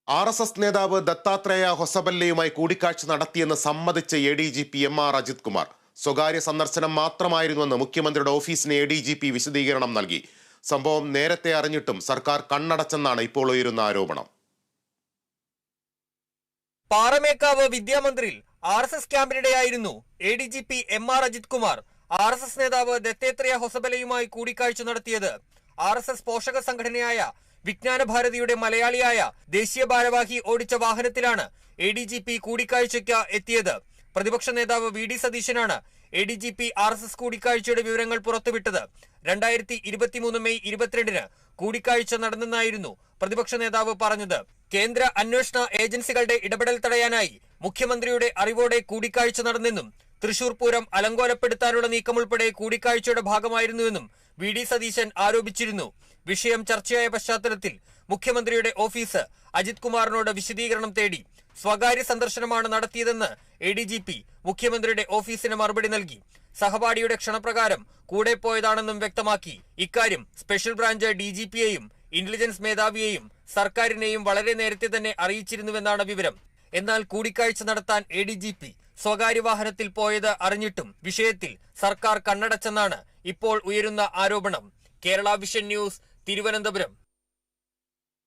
RSS നേതാവ് ദത്താത്രേയ ഹൊസബല്ലയുമായി കൂടിക്കാഴ്ച നടത്തിയെന്ന് സമ്മതിച്ച ADGP MR അജിത് കുമാർ. സ്വകാര്യ സന്ദർശനം മാത്രമായിരുന്നുവെന്ന് മുഖ്യമന്ത്രിയുടെ ഓഫീസിന് ADGP വിശദീകരണം നൽകി. സംഭവം നേരത്തെ അറിഞ്ഞിട്ടും സർക്കാർ കണ്ണടച്ചെന്നാണ് ഇപ്പോൾ ഉയരുന്ന ആരോപണം. Paramekkavu വിദ്യാമന്ദിറിൽ RSS ക്യാമ്പിനിടെയായിരുന്നു ADGP MR Ajith Kumar RSS നേതാവ് ദത്താത്രേയ ഹൊസബല്ലയുമായി കൂടിക്കാഴ്ച നടത്തിയത്. RSS പോഷക സംഘടനയായ വിജ്ഞാന ഭാരതിയുടെ മലയാളിയായ ദേശീയ ഭാരവാഹി ഓടിച്ച വാഹനത്തിലാണ് ADGP കൂടിക്കാഴ്ചയ്ക്ക് എത്തിയത്. പ്രതിപക്ഷ നേതാവ് VD സതീശനാണ് ADGP RSS കൂടിക്കാഴ്ചയുടെ വിവരങ്ങൾ പുറത്തുവിട്ടത്. 2023 മെയ് 22-ന് കൂടിക്കാഴ്ച നടന്നെന്നായിരുന്നു പ്രതിപക്ഷ നേതാവ് പറഞ്ഞത്. കേന്ദ്ര അന്വേഷണ ഏജൻസികളുടെ ഇടപെടൽ തടയാനായി മുഖ്യമന്ത്രിയുടെ അറിവോടെ കൂടിക്കാഴ്ച നടന്നെന്നും തൃശൂർ പൂരം അലങ്കോലപ്പെടുത്താനുള്ള നീക്കമുൾപ്പെടെ കൂടിക്കാഴ്ചയുടെ ഭാഗമായിരുന്നുവെന്നും VD സതീശൻ ആരോപിച്ചിരുന്നു. വിഷയം ചർച്ചയായ പശ്ചാത്തലത്തിൽ മുഖ്യമന്ത്രിയുടെ ഓഫീസ് അജിത് കുമാറിനോട് വിശദീകരണം തേടി. സ്വകാര്യ സന്ദർശനമാണ് നടത്തിയതെന്ന് ADGP മുഖ്യമന്ത്രിയുടെ ഓഫീസിന് മറുപടി നൽകി. സഹപാഠിയുടെ ക്ഷണപ്രകാരം കൂടെ പോയതാണെന്നും വ്യക്തമാക്കി. ഇക്കാര്യം സ്പെഷ്യൽ ബ്രാഞ്ച് DGPയെയും ഇന്റലിജൻസ് മേധാവിയെയും സർക്കാരിനെയും വളരെ നേരത്തെ തന്നെ അറിയിച്ചിരുന്നുവെന്നാണ് വിവരം. എന്നാൽ കൂടിക്കാഴ്ച നടത്താൻ ADGP സ്വകാര്യ വാഹനത്തിൽ പോയത് അറിഞ്ഞിട്ടും വിഷയത്തിൽ സർക്കാർ കണ്ണടച്ചെന്നാണ് ഇപ്പോൾ ഉയരുന്ന ആരോപണം. Kerala vision news, Thiruvananthapuram.